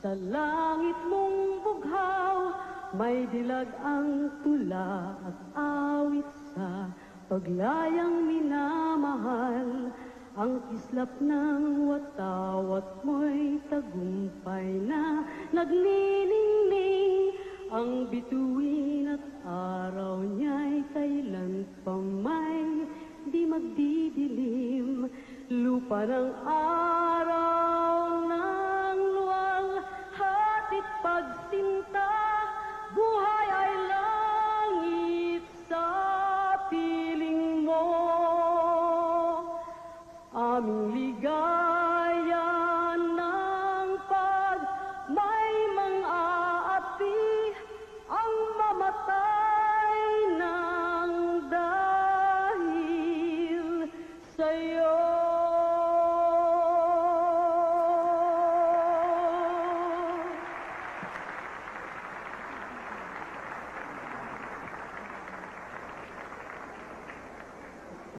Sa langit mong bughaw, may dilag ang tula at awit sa paglayang minamahal. Ang kislap ng watawat mo'y tagumpay na nagniningning. Ang bituin at araw niya'y kailan pa may di magdidilim. Lupa ng araw